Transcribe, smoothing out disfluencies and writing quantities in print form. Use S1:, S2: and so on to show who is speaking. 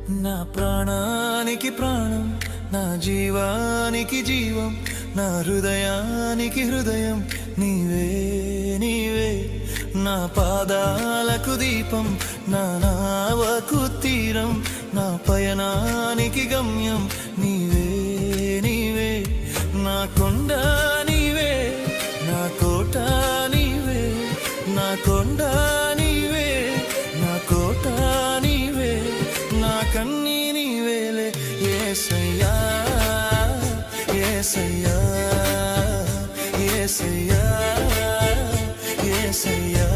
S1: నా ప్రాణానికి ప్రాణం, నా జీవానికి జీవం, నా హృదయానికి హృదయం నీవే నీవే. నా పాదాలకు దీపం, నా నావకు తీరం, నా పయనానికి గమ్యం నీవే నీవే. నా కొండ నీవే, నా కోట నీవే, నా కొండ నీవే, నా కోట నీవే, నా కన్నీ నీవేలే యేసయ్యా యేసయ్యా యేసయ్యా యేసయ్యా.